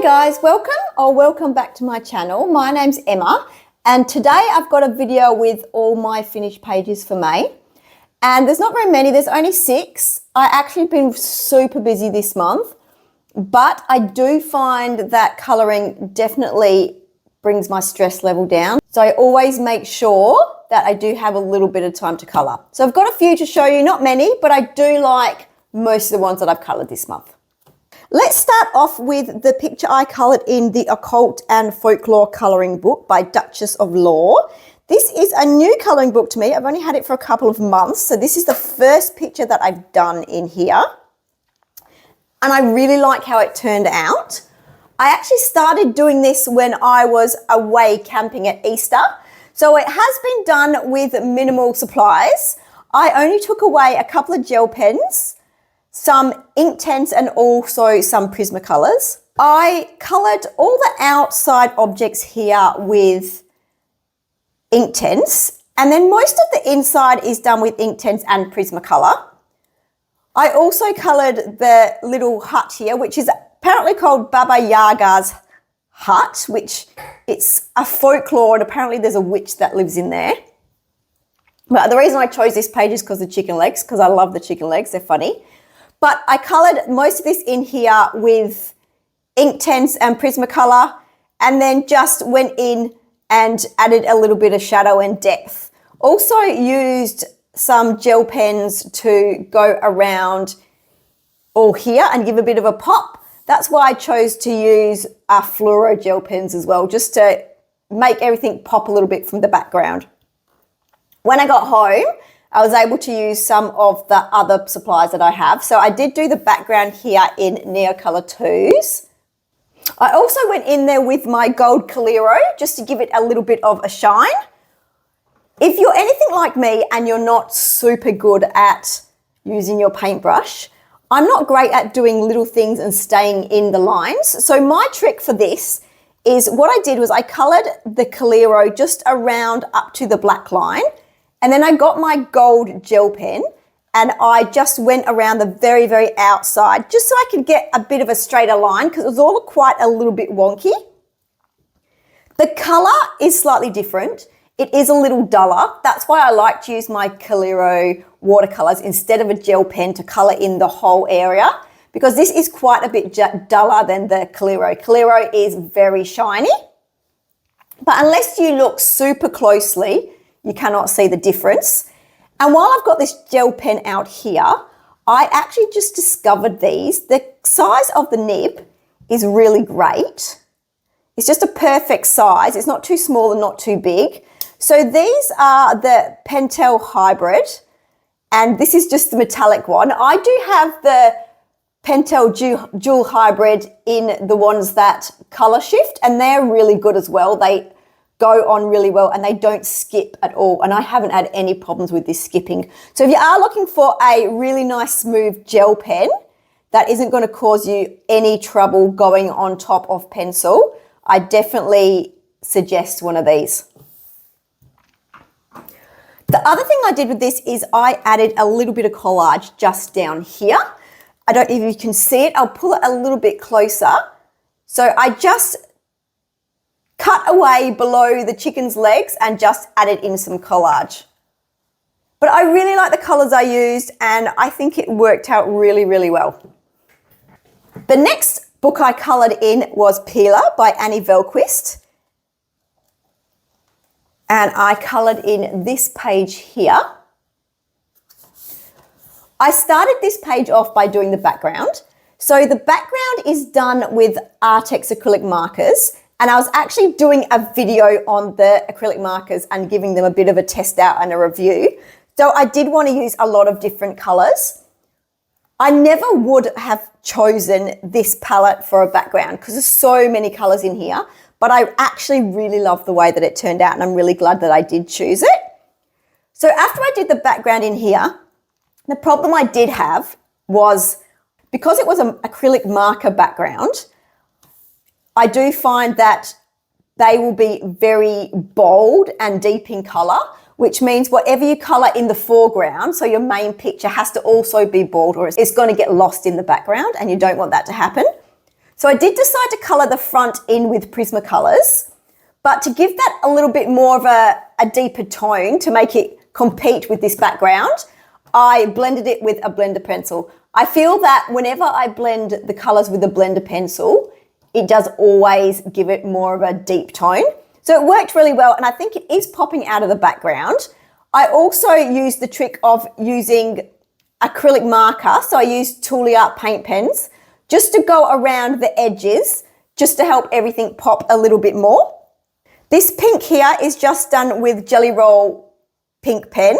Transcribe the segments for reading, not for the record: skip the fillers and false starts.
Hey guys, welcome back to my channel. My name's Emma and today I've got a video with all my finished pages for May. And there's not very many, there's only 6. I actually been super busy this month, but I do find that colouring definitely brings my stress level down. So I always make sure that I do have a little bit of time to colour. So I've got a few to show you, not many, but I do like most of the ones that I've coloured this month. Let's start off with the picture I coloured in the Occult and Folklore Coloring book by Duchess of Law. This is a new colouring book to me. I've only had it for a couple of months. So this is the first picture that I've done in here. And I really like how it turned out. I actually started doing this when I was away camping at Easter. So it has been done with minimal supplies. I only took away a couple of gel pens, some Inktense and also some Prismacolors. I coloured all the outside objects here with Inktense, and then most of the inside is done with Inktense and Prismacolor. I also coloured the little hut here, which is apparently called Baba Yaga's hut, which it's a folklore and apparently there's a witch that lives in there. But the reason I chose this page is because of the chicken legs, because I love the chicken legs, they're funny. But I coloured most of this in here with Inktense and Prismacolor, and then just went in and added a little bit of shadow and depth. Also used some gel pens to go around all here and give a bit of a pop. That's why I chose to use fluoro gel pens as well, just to make everything pop a little bit from the background. When I got home, I was able to use some of the other supplies that I have. So I did do the background here in Neocolor 2s. I also went in there with my gold Coliro just to give it a little bit of a shine. If you're anything like me and you're not super good at using your paintbrush, I'm not great at doing little things and staying in the lines. So my trick for this is what I did was I coloured the Coliro just around up to the black line. And then I got my gold gel pen and I just went around the very, very outside just so I could get a bit of a straighter line because it was all quite a little bit wonky. The colour is slightly different. It is a little duller. That's why I like to use my Coliro watercolours instead of a gel pen to colour in the whole area, because this is quite a bit duller than the Coliro. Coliro is very shiny, but unless you look super closely, you cannot see the difference. And while I've got this gel pen out here, I actually just discovered these. The size of the nib is really great. It's just a perfect size. It's not too small and not too big. So these are the Pentel Hybrid, and this is just the metallic one. I do have the Pentel Dual Hybrid in the ones that color shift, and they're really good as well. They go on really well and they don't skip at all, and I haven't had any problems with this skipping. So if you are looking for a really nice smooth gel pen that isn't going to cause you any trouble going on top of pencil, I definitely suggest one of these. The other thing I did with this is I added a little bit of collage just down here. I don't know if you can see it. I'll pull it a little bit closer. So I just cut away below the chicken's legs and just added in some collage. But I really like the colours I used and I think it worked out really, really well. The next book I coloured in was Pihla by Annie Velquist. And I coloured in this page here. I started this page off by doing the background. So the background is done with Arrtx acrylic markers. And I was actually doing a video on the acrylic markers and giving them a bit of a test out and a review. So I did want to use a lot of different colours. I never would have chosen this palette for a background because there's so many colours in here, but I actually really love the way that it turned out and I'm really glad that I did choose it. So after I did the background in here, the problem I did have was because it was an acrylic marker background, I do find that they will be very bold and deep in colour, which means whatever you colour in the foreground, so your main picture has to also be bold or it's going to get lost in the background and you don't want that to happen. So I did decide to colour the front in with Prismacolors, but to give that a little bit more of a deeper tone to make it compete with this background, I blended it with a blender pencil. I feel that whenever I blend the colours with a blender pencil, it does always give it more of a deep tone. So it worked really well, and I think it is popping out of the background. I also used the trick of using acrylic marker. So I used Toolie paint pens just to go around the edges, just to help everything pop a little bit more. This pink here is just done with Jelly Roll pink pen.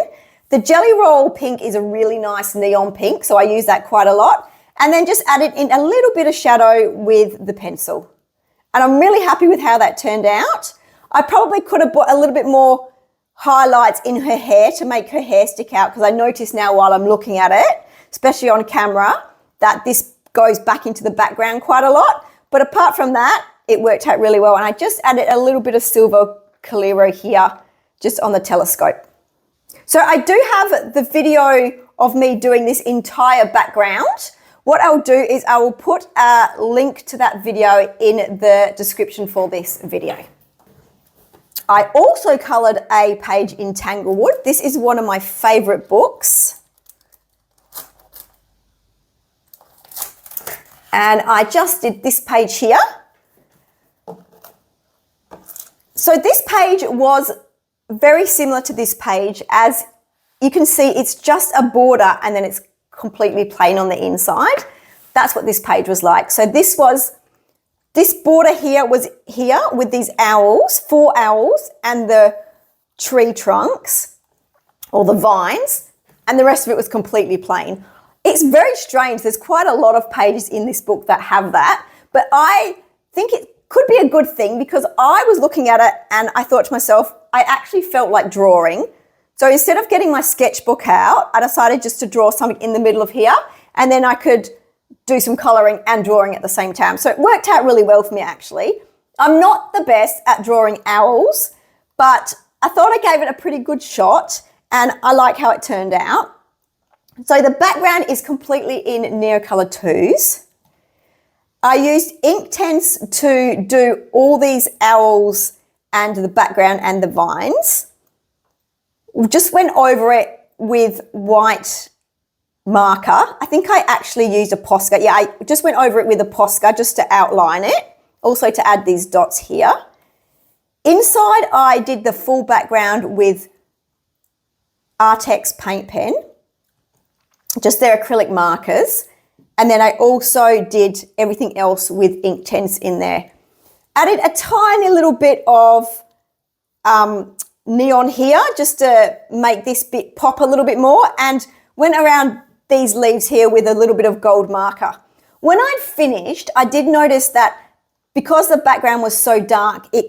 The Jelly Roll pink is a really nice neon pink, so I use that quite a lot. And then just added in a little bit of shadow with the pencil. And I'm really happy with how that turned out. I probably could have put a little bit more highlights in her hair to make her hair stick out, because I notice now while I'm looking at it, especially on camera, that this goes back into the background quite a lot. But apart from that, it worked out really well. And I just added a little bit of silver Coliro here, just on the telescope. So I do have the video of me doing this entire background. What I'll do is I will put a link to that video in the description for this video. I also coloured a page in Tanglewood. This is one of my favourite books. And I just did this page here. So this page was very similar to this page. As you can see, it's just a border and then it's completely plain on the inside. That's what this page was like. So this border here was here with these owls, 4 owls, and the tree trunks or the vines, and the rest of it was completely plain. It's very strange. There's quite a lot of pages in this book that have that, but I think it could be a good thing, because I was looking at it and I thought to myself, I actually felt like drawing. So instead of getting my sketchbook out, I decided just to draw something in the middle of here, and then I could do some colouring and drawing at the same time. So it worked out really well for me, actually. I'm not the best at drawing owls, but I thought I gave it a pretty good shot, and I like how it turned out. So the background is completely in Neocolor 2s. I used Inktense to do all these owls and the background and the vines. We just went over it with white marker. I think I actually used a Posca. Yeah, I just went over it with a Posca just to outline it. Also to add these dots here. Inside, I did the full background with Arrtx paint pen. Just their acrylic markers. And then I also did everything else with Inktense in there. Added a tiny little bit of neon here just to make this bit pop a little bit more, and went around these leaves here with a little bit of gold marker. When I'd finished, I did notice that because the background was so dark, it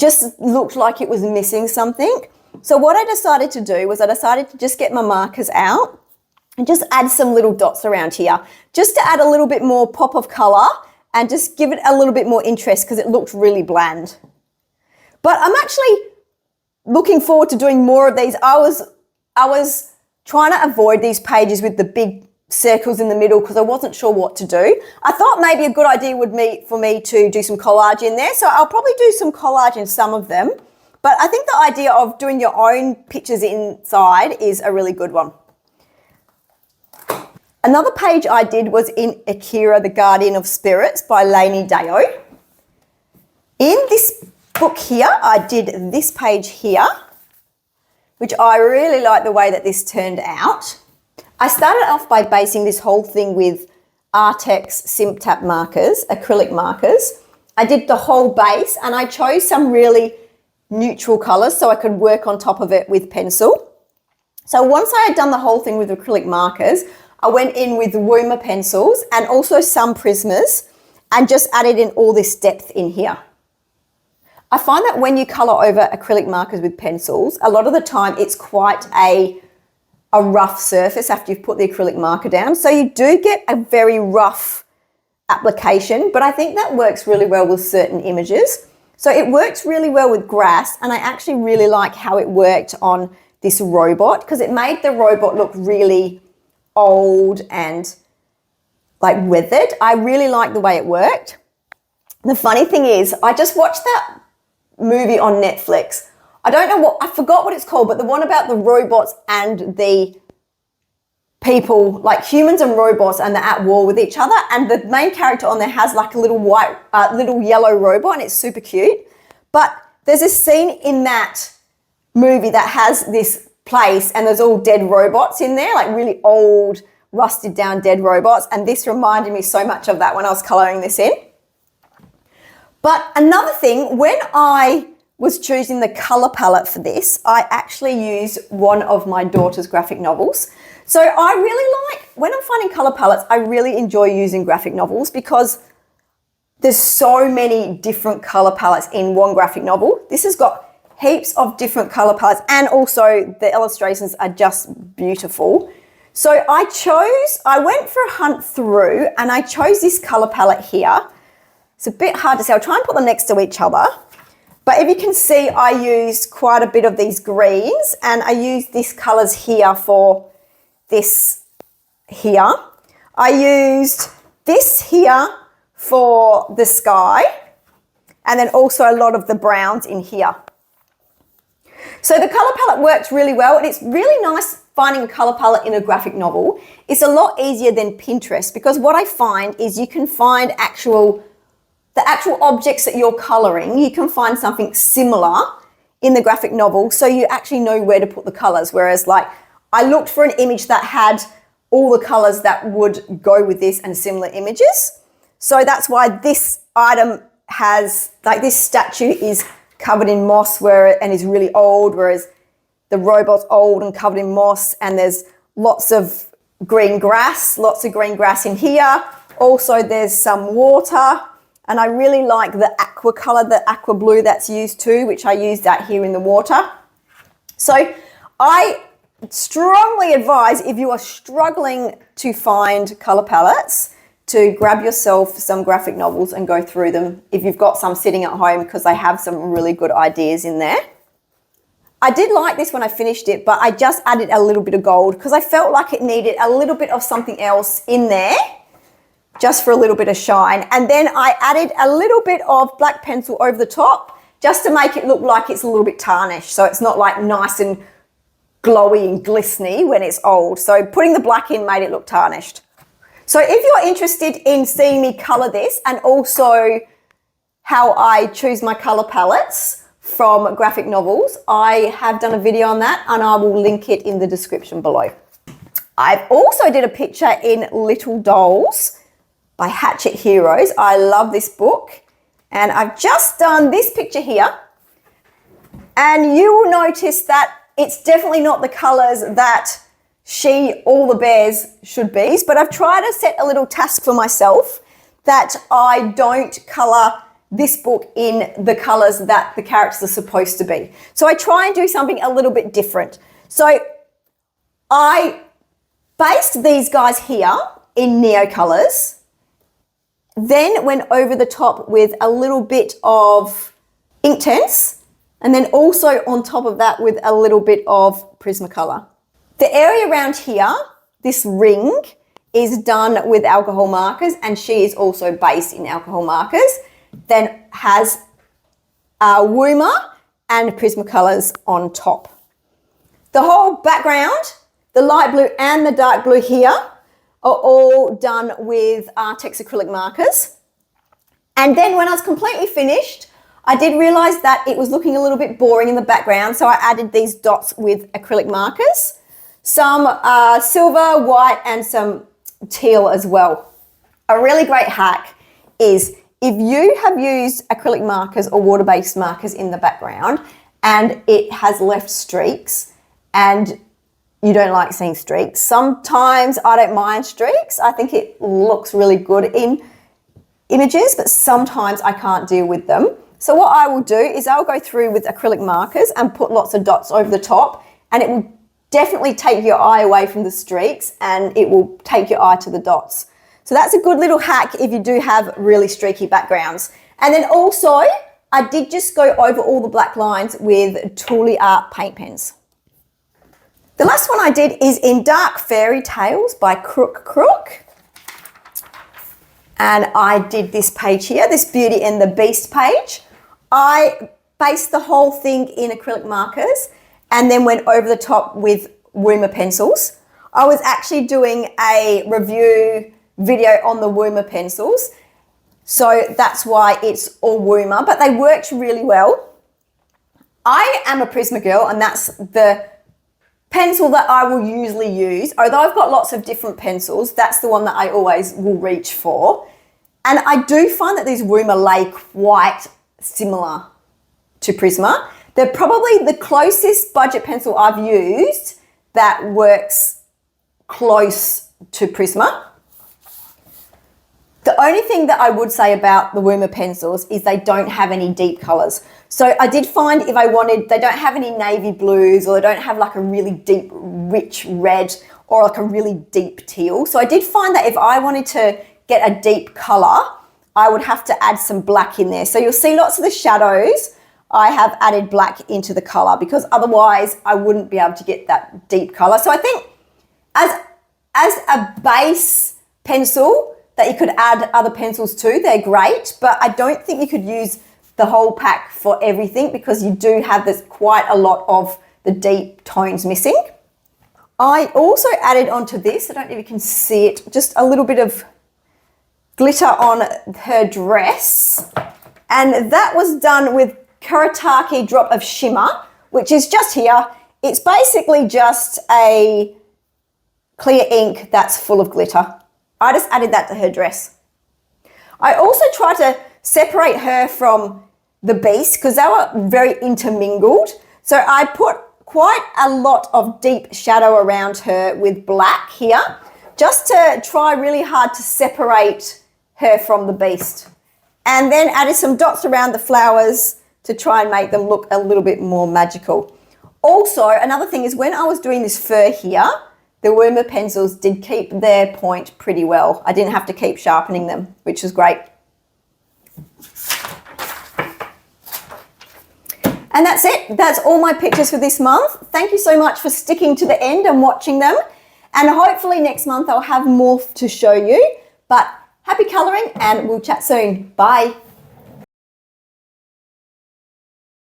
just looked like it was missing something. So what I decided to do was I decided to just get my markers out and just add some little dots around here, just to add a little bit more pop of colour and just give it a little bit more interest, because it looked really bland. But I'm actually looking forward to doing more of these. I was trying to avoid these pages with the big circles in the middle because I wasn't sure what to do. I thought maybe a good idea would be for me to do some collage in there. So I'll probably do some collage in some of them. But I think the idea of doing your own pictures inside is a really good one. Another page I did was in Akira, the Guardian of Spirits by Lainey Deo. In this book here, I did this page here, which I really like the way that this turned out. I started off by basing this whole thing with Arrtx Simp Tap markers, acrylic markers. I did the whole base and I chose some really neutral colours so I could work on top of it with pencil. So once I had done the whole thing with acrylic markers, I went in with Woomer pencils and also some Prismas and just added in all this depth in here. I find that when you colour over acrylic markers with pencils, a lot of the time it's quite a rough surface after you've put the acrylic marker down. So you do get a very rough application, but I think that works really well with certain images. So it works really well with grass, and I actually really like how it worked on this robot because it made the robot look really old and like weathered. I really like the way it worked. The funny thing is, I just watched that movie on Netflix. I forgot what it's called, but the one about the robots and the people, like humans and robots, and they're at war with each other. And the main character on there has like a little yellow robot, and it's super cute. But there's a scene in that movie that has this place, and there's all dead robots in there, like really old, rusted down dead robots. And this reminded me so much of that when I was coloring this in. But another thing, when I was choosing the color palette for this, I actually used one of my daughter's graphic novels. So I really like, when I'm finding color palettes, I really enjoy using graphic novels because there's so many different color palettes in one graphic novel. This has got heaps of different color palettes, and also the illustrations are just beautiful. So I went for a hunt through, and I chose this color palette here. It's a bit hard to see. I'll try and put them next to each other. But if you can see, I used quite a bit of these greens, and I used these colors here for this here. I used this here for the sky, and then also a lot of the browns in here. So the color palette works really well, and it's really nice finding a color palette in a graphic novel. It's a lot easier than Pinterest, because what I find is you can find the actual objects that you're coloring, you can find something similar in the graphic novel, so you actually know where to put the colors. Whereas like I looked for an image that had all the colors that would go with this and similar images. So that's why this item has, like this statue is covered in moss and is really old, whereas the robot's old and covered in moss, and there's lots of green grass in here. Also there's some water. And I really like the aqua color, the aqua blue that's used too, which I used out here in the water. So I strongly advise, if you are struggling to find color palettes, to grab yourself some graphic novels and go through them if you've got some sitting at home, because they have some really good ideas in there. I did like this when I finished it, but I just added a little bit of gold because I felt like it needed a little bit of something else in there, just for a little bit of shine. And then I added a little bit of black pencil over the top just to make it look like it's a little bit tarnished, so it's not like nice and glowy and glistening when it's old. So putting the black in made it look tarnished. So if you're interested in seeing me color this, and also how I choose my color palettes from graphic novels, I have done a video on that, and I will link it in the description below. I've also did a picture in Little Dolls by Hatchet Heroes. I love this book, and I've just done this picture here, and you will notice that it's definitely not the colors that all the bears should be, but I've tried to set a little task for myself that I don't color this book in the colors that the characters are supposed to be. So I try and do something a little bit different. So I based these guys here in Neo colors, then went over the top with a little bit of Inktense, and then also on top of that with a little bit of Prismacolor. The area around here, this ring, is done with alcohol markers, and she is also based in alcohol markers. Then has Woomer and Prismacolors on top. The whole background, the light blue and the dark blue here, are all done with Arrtx acrylic markers. And then when I was completely finished, I did realize that it was looking a little bit boring in the background, so I added these dots with acrylic markers, some silver, white, and some teal as well. A really great hack is if you have used acrylic markers or water-based markers in the background and it has left streaks and you don't like seeing streaks, sometimes I don't mind streaks. I think it looks really good in images, but sometimes I can't deal with them. So what I will do is I'll go through with acrylic markers and put lots of dots over the top, and it will definitely take your eye away from the streaks and it will take your eye to the dots. So that's a good little hack if you do have really streaky backgrounds. And then also, I did just go over all the black lines with Tooly Art paint pens. The last one I did is in Dark Fairy Tales by Crook. and I did this page here, this Beauty and the Beast page. I based the whole thing in acrylic markers and then went over the top with Woomer pencils. I was actually doing a review video on the Woomer pencils, so that's why it's all Woomer, but they worked really well. I am a Prisma girl, and that's the pencil that I will usually use. Although I've got lots of different pencils, that's the one that I always will reach for. And I do find that these Woomer lay quite similar to Prisma. They're probably the closest budget pencil I've used that works close to Prisma. The only thing that I would say about the Woomer pencils is they don't have any deep colours. So I did find if I wanted, they don't have any navy blues, or they don't have like a really deep, rich red, or like a really deep teal. So I did find that if I wanted to get a deep colour, I would have to add some black in there. So you'll see lots of the shadows, I have added black into the colour, because otherwise I wouldn't be able to get that deep colour. So I think as a base pencil that you could add other pencils to, they're great, but I don't think you could use the whole pack for everything, because you do have this quite a lot of the deep tones missing. I also added onto this, I don't know if you can see it, just a little bit of glitter on her dress, and that was done with Arrtx Drop of Shimmer, which is just here. It's basically just a clear ink that's full of glitter. I just added that to her dress. I also tried to separate her from the beast because they were very intermingled. So I put quite a lot of deep shadow around her with black here, just to try really hard to separate her from the beast. And then added some dots around the flowers to try and make them look a little bit more magical. Also, another thing is when I was doing this fur here, the Woomer pencils did keep their point pretty well. I didn't have to keep sharpening them, which was great. And that's it. That's all my pictures for this month. Thank you so much for sticking to the end and watching them. And hopefully next month I'll have more to show you. But happy colouring, and we'll chat soon. Bye.